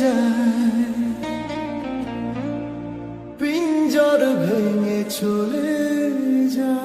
যায়, পিঞ্জর ভেঙে চলে যায়।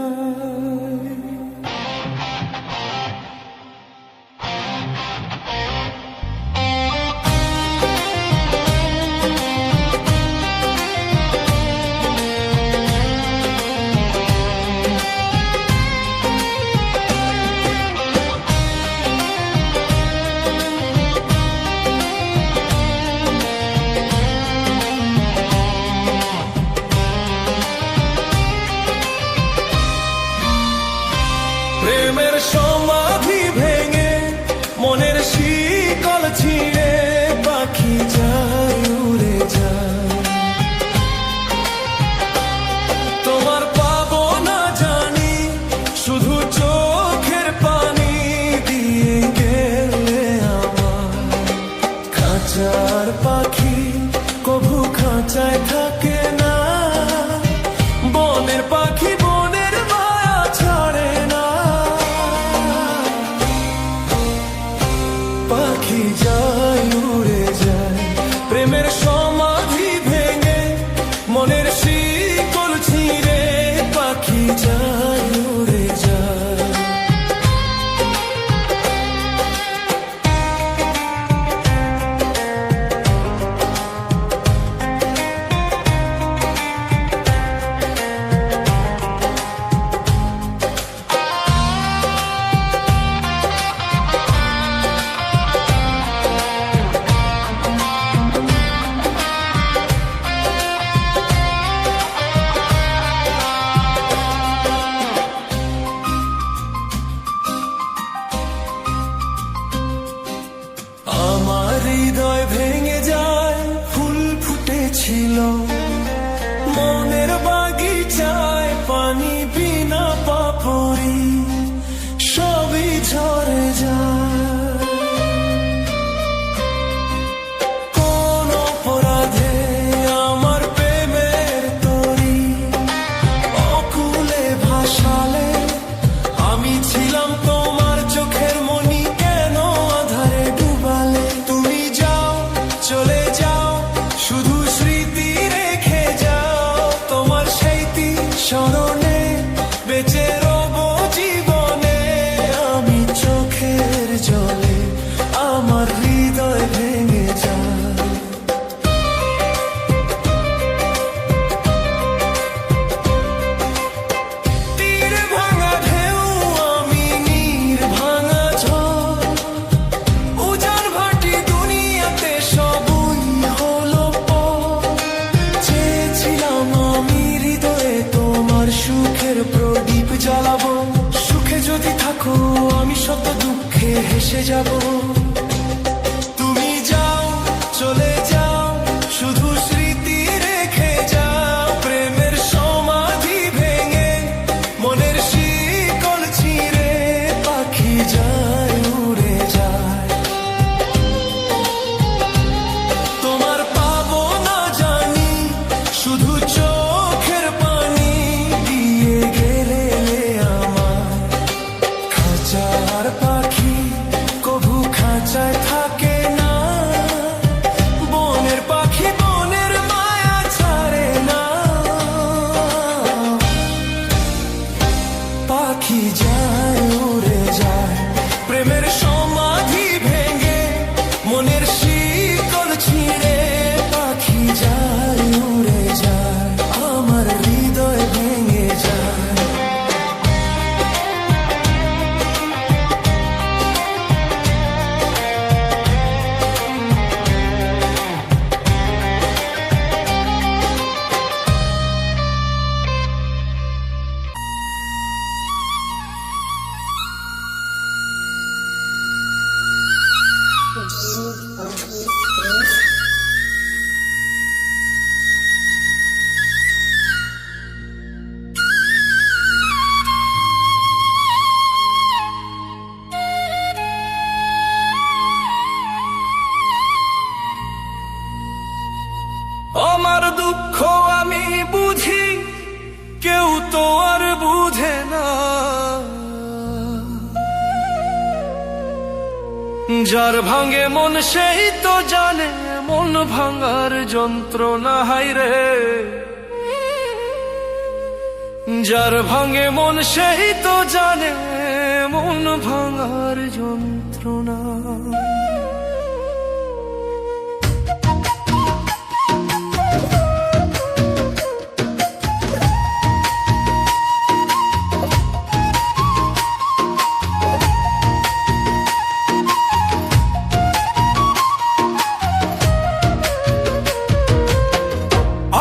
প্রেমের সমাধি ভেঙে মনের শিকল ছিঁড়ে পাখি যায় উড়ে যায়। তোমার পাবো না জানি, শুধু চোখের পানি দিয়ে গেলে আমার। খাঁচার পাখি কভু খাঁচায় থাকে না, বনের পাখি বনের মায়া ছাড়ে না। পাখি যায় উড়ে যায়, প্রেমের সমাধি ভেঙে মনের শিকল ছিঁড়ে পাখি যায় উড়ে যায়। আমার হৃদয় ভেঙে যায়, ফুল ফুটেছিল মনের বাগিচায়, পানি বিনা পাপড়ি সবই ঝরে যায়। কোন অপরাধে আমার প্রেমের তরি অকুলে ভাসালে, আমি ছিলাম তোমার চোখের মনি, কেন আধারে ডুবালে। তুমি যাও চলে যাও, শুধু স্মৃতি রেখে যাও, তোমার স্মৃতি স্মরণে বেঁচে রব জীবনে। আমি চোখের জলে আমার হৃদয় ভেঙে যায়। তীর ভাঙা ঢেউ আমি নীর ভাঙা ঝড়, উজান ভাটি দুনিয়াতে সবই হলো পর। চেয়েছিলাম আমি হৃদয়ে তোমার সুখের প্রদীপ জ্বালাবো, সুখে যদি থাকো আমি শত দুঃখে হেসে যাব। তুমি যাও চলে যাও, শুধু স্মৃতি রেখে যাও, প্রেমের সমাধি ভেঙে মনের শিকল ছিঁড়ে পাখি যায় উড়ে যায়। তোমার পাবো না জানি, শুধু চোখের পানি দিয়ে গেলে আমার। খাঁচার পাখি কভু খাঁচায় থাকে না, বনের পাখি বনের মায়া ছাড়ে না। পাখি যায় উড়ে যায়, প্রেমের সমাধি ভেঙে মনের শিকল ছিঁড়ে পাখি যায় উড়ে যায়, আমার হৃদয় ভেঙে যায়। আমার দুঃখ আমি বুঝি, কেউ তো আর বুঝে না। যার ভাঙে মন সেই তো জানে মন ভাঙার যন্ত্রণা হায়রে। যার ভাঙে মন সেই তো জানে মন ভাঙার যন্ত্রণা।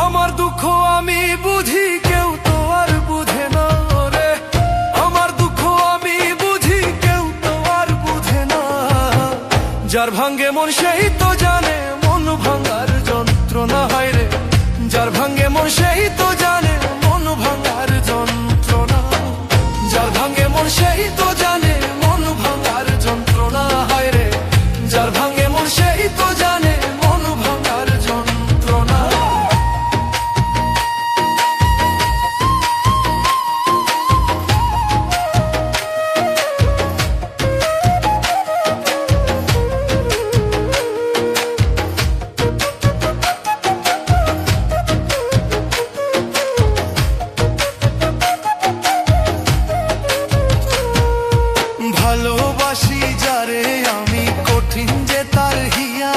আমার দুঃখ আমি বুঝি কেউ তো আর বুঝে না রে। আমার দুঃখ আমি বুঝি কেউ তো আর বুঝে না। যার ভাঙ্গে মন সেই তো জানে মন ভাঙার যন্ত্রণা হায়রে। যার ভাঙ্গে মন সেই তো জানে মন ভাঙার যন্ত্রণা। যার ভাঙ্গে মন সেই তো জানে মন ভাঙার যন্ত্রণা হায়রে। যার ভাঙ্গে মন সেই তো জানে মন ভাঙার যন্ত্রণা। ভালোবাসি যারে আমি কঠিন যে তার হিয়া।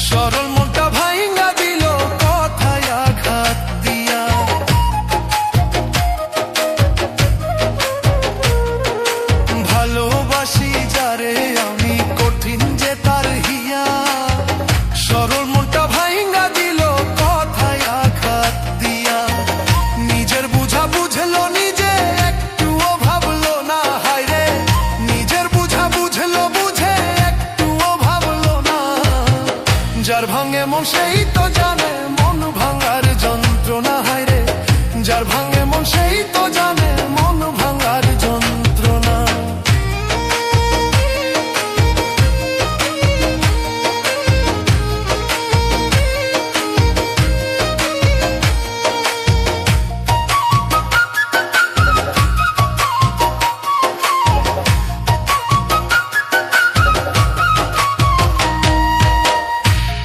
সরল মনটা ভাইঙ্গা দিল কথায় আঘাত দিয়া। ভালোবাসি যারে আমি কঠিন যে তার হিয়া। সরল মনটা ভাইঙ্গা দিল কথায় আঘাত দিয়া। নিজের বুঝা বুঝলো নিজে একটুও ভাবলো না হায়রে। নিজের বুঝা বুঝলো বুঝে একটুও ভাবলো না। যার ভাঙে মন সেই তো জানে মন ভাঙার যন্ত্রণা হায়রে। যার ভাঙে মন সেই তো জানে মন ভাঙার যন্ত্রণা।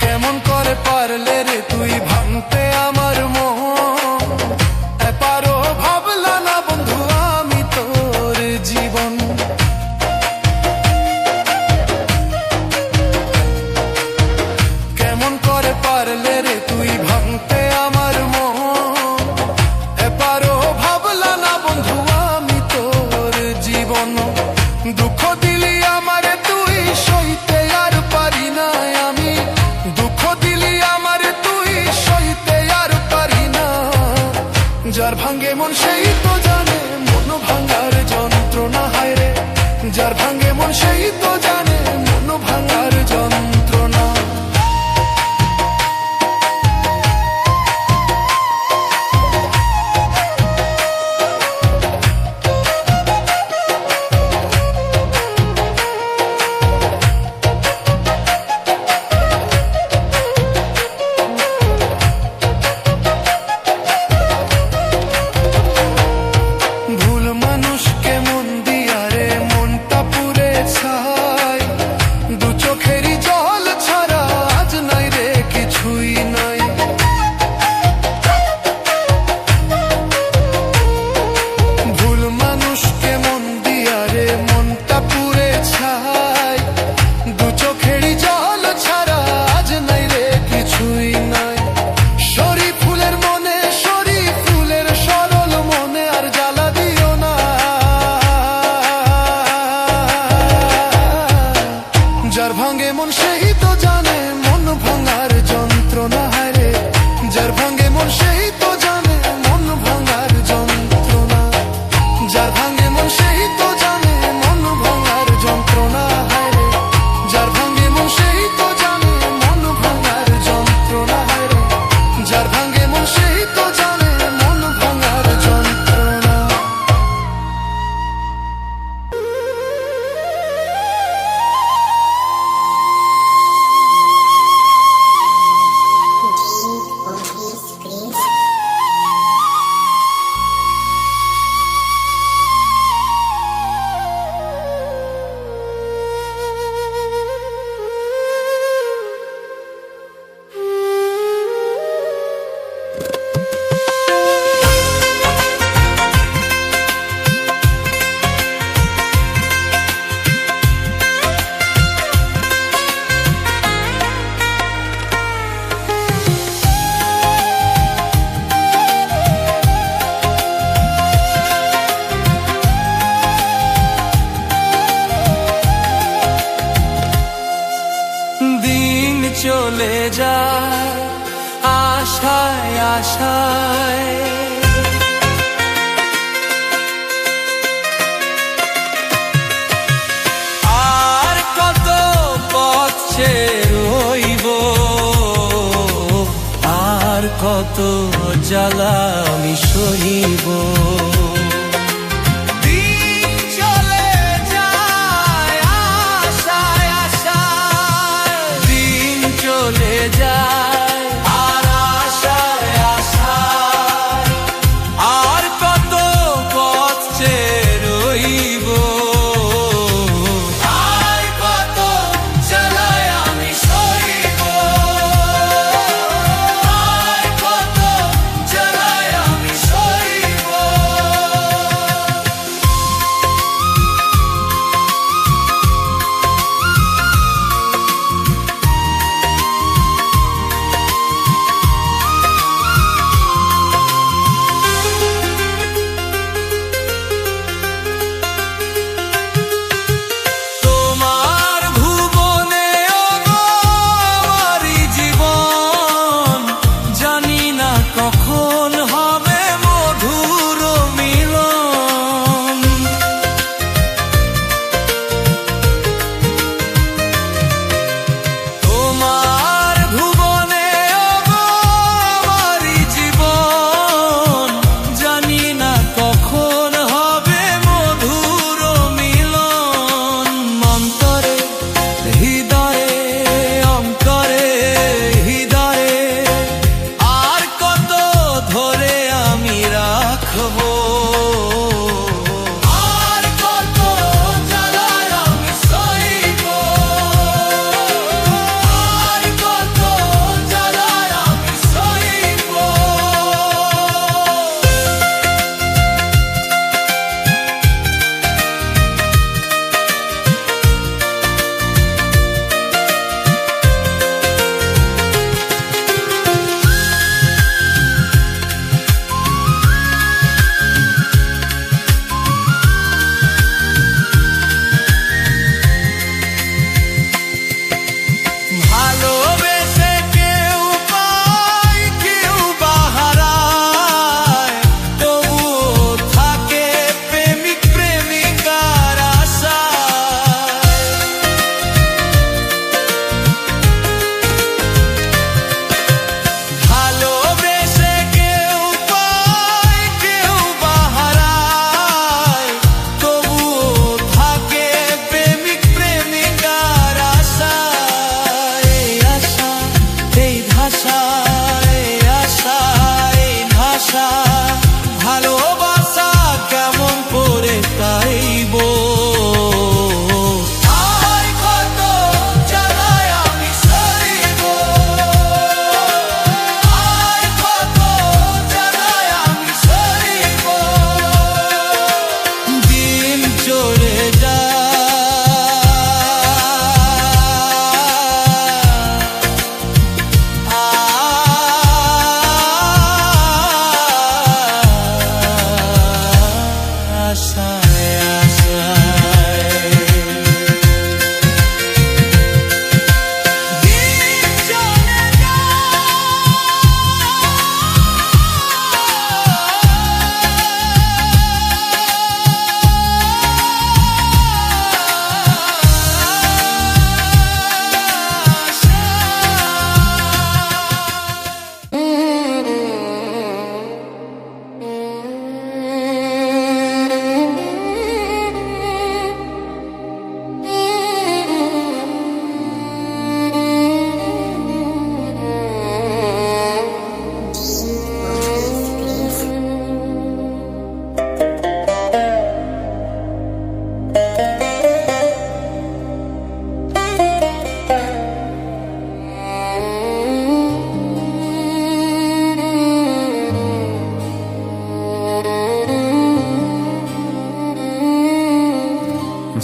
কেমন করে পারলে রে তুই ভাঙতে আমার মন। এপারো ভাবলা না বন্ধু আমি তোর জীবন। কেমন করে পারলে রে তুই ভাঙতে আমার মন। এপারো ভাবলা না বন্ধু আমি তোর জীবন। দুঃখ দিলি আমারে তুই সইতে আর পারি না আমি। দুঃখ দিলি আমারে তুই সইতে আর পারি না। যার ভাঙ্গে মন সেই তো জানে মন ভাঙার যন্ত্রণা হায়রে। যার ভাঙ্গে মন সেই তো জানে মন ভাঙার যন্ত্রণা। ভুল মানুষকে মন দিয়া রে মনটা পুরে ছাই। দু চোখেরই জল চলে যায় আশায় আশায়। আর কত পথ রইব, আর কত জ্বালা আমি সহিব।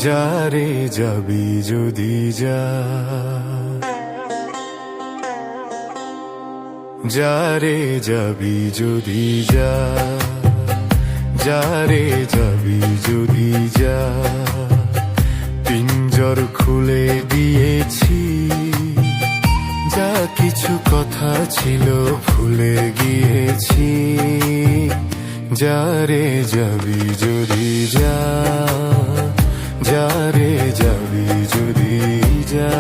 যারে যাবি যদি যা, যারে যাবি যদি যা, যারে যাবি যদি যা, পিঞ্জর খুলে দিয়েছি যা কিছু কথা ছিল ভুলে গিয়েছি, যা রে যাবি যদি যা, যা রে যাবি যদি যা।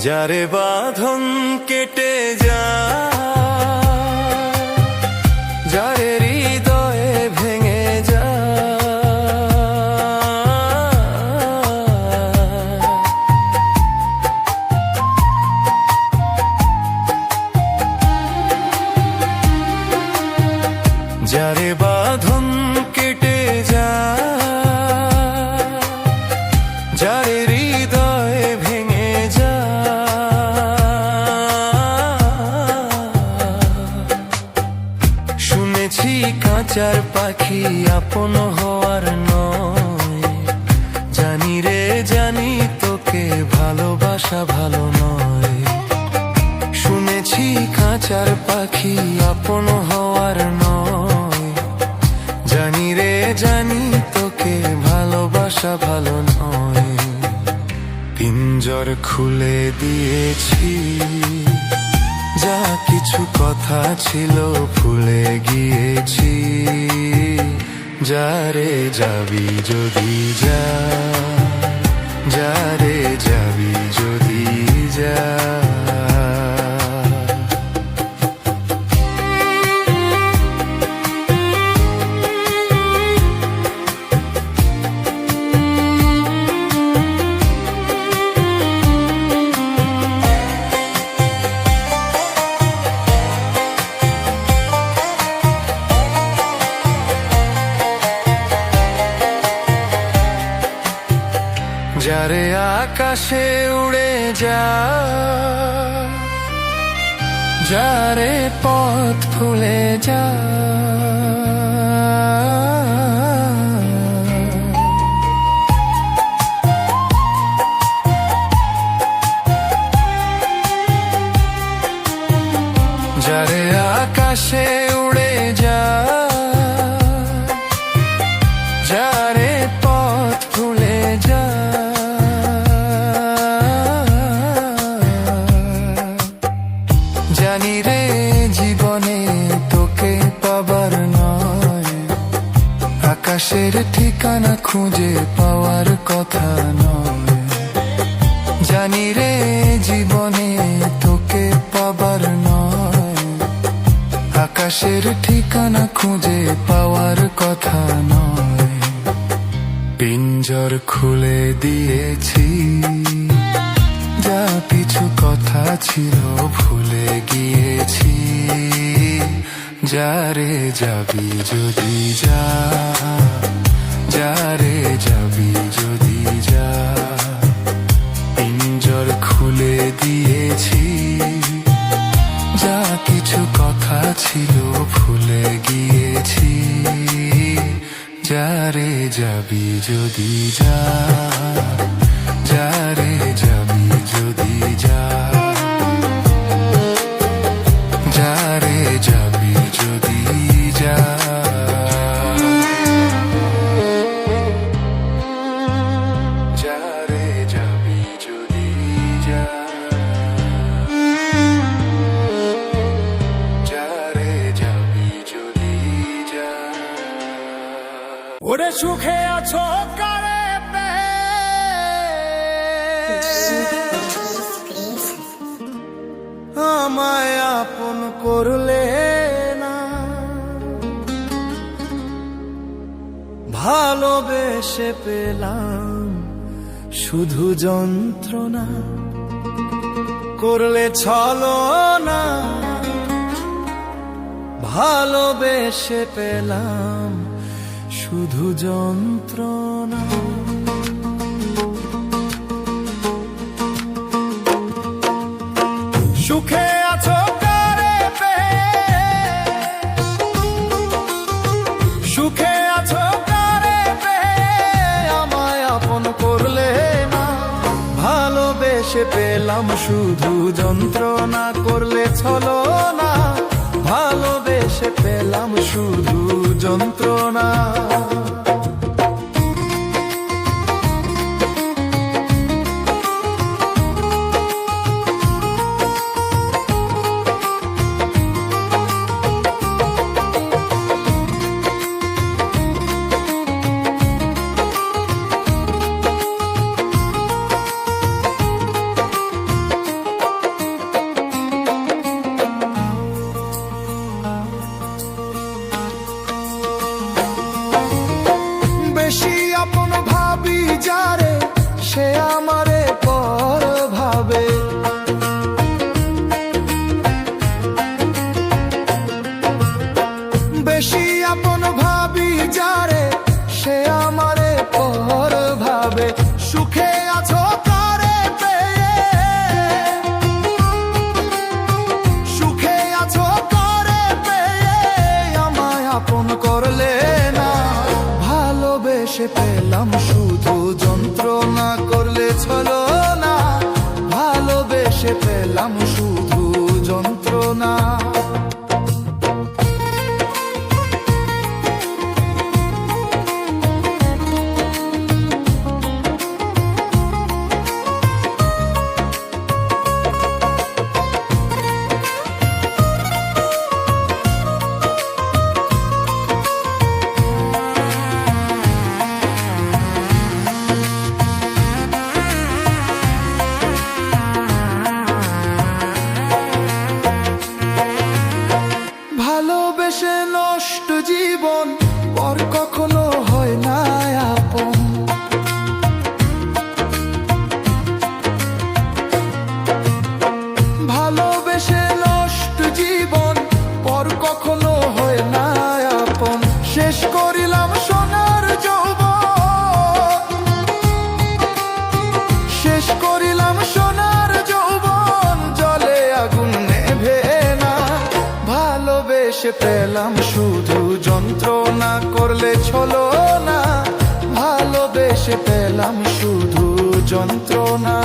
যারে বাঁধন কেটে যা, যারে হৃদয়ে ভেঙে যা, যারে বাঁধন কেটে যা, যারে হৃদয়ে ভেঙে যা। শুনেছি কাঁচার পাখি আপন হওয়ার নয়, জানি রে জানি তোকে ভালোবাসা ভালো নয়। শুনেছি কাঁচার পাখি আপন হওয়ার নয়, জানি রে জানি তোকে ভালোবাসা ভালো নয়। পিঞ্জর খুলে দিয়েছি, যা কিছু কথা ছিল ভুলে গিয়েছি, যা রে যাবি যদি যা, যা রে যাবি যদি যা। যারে আকাশে উড়ে যা, যারে পথ ভুলে যা, যারে আকাশে উড়ে যা, যারে পথ ভুলে যা। জানি রে জীবনে তোকে পাবার নয়, আকাশের ঠিকানা খুঁজে পাওয়ার কথা নয়। জানি রে জীবনে তোকে পাবার নয়, আকাশের ঠিকানা খুঁজে পাওয়ার কথা নয়। পিঞ্জর খুলে দিয়েছি, যা কিছু কথা ছিল ভুলে গিয়েছি, যা রে যাবি যদি যা, যা রে যাবি যদি যা। পিঞ্জর খুলে দিয়েছি, যা কিছু কথা ছিল ভুলে গিয়েছি, যা রে যাবি যদি যা, যা রে যাবি যদি যা, যা রে যাবি যদি যা। যা রে যাবি যদি যা, যা রে যাবি যদি যা। ওরে সুখে আছো কারে পে, আমায় আপন করলে না, ভালোবেসে পেলাম শুধু যন্ত্রণা, করলে ছলনা, ভালোবেসে পেলাম শুধু যন্ত্রণা। সুখে আছো ভালোবেসে পেলাম শুধু যন্ত্রণা, করলে ছলনা। ভালোবেসে পেলাম শুধু যন্ত্রণা। বেশি আপন ভাবি যারে, সে আমারে পর ভাবে। বেশি আপন ভাবি যারে, সে আমারে পর ভাবে। সুখে আছো কারে পেয়ে, সুখে আছো কারে পেয়ে, আমায় আপন করলে না। ভালোবেসে পেলাম শুধু যন্ত্রণা, করলে ছলনা। ভালোবেসে পেলাম শুধু যন্ত্রণা। ভালোবেসে নষ্ট জীবন পর কখনো হয় না আপন। ভালোবেসে নষ্ট জীবন পর কখনো হয় না আপন। শেষ করিলাম সোনার যৌবন, শেষ করিলাম সোনার যৌবন, জলে আগুন নেভে না। ভালোবেসে পেলাম শুধু যন্ত্রণা, করলে ছলনা। ভালোবেসে পেলাম শুধু যন্ত্রণা।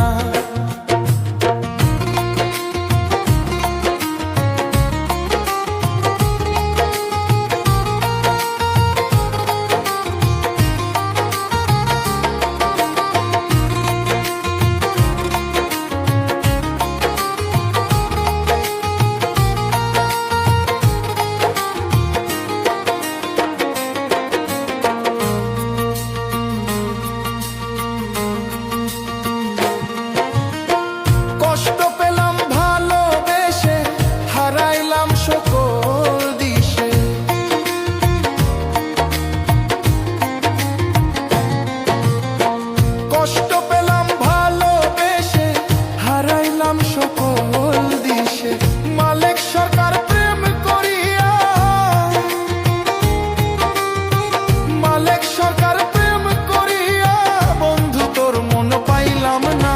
কষ্ট পেলাম ভালোবেসে, হারাইলাম সকল দিশে। কষ্ট পেলাম ভালোবেসে, হারাইলাম সকল দিশে। মালিক সরকার প্রেম করিয়া, মালিক সরকার প্রেম করিয়া, বন্ধু তোর মন পাইলাম না।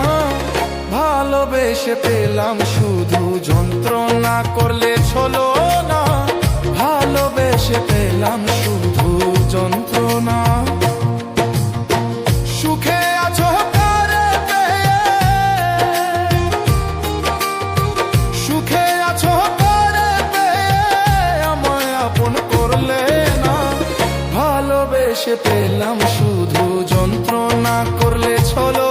ভালোবেসে পেলাম শুধু যন্ত্রণা, করলে ছলনা। ভালোবেসে পেলাম শুধু যন্ত্রণা। সুখে আছো কারে পেয়ে, সুখে আছো কারে পেয়ে, আমায় আপন করলে না। ভালোবেসে পেলাম শুধু যন্ত্রণা, করলে ছলনা।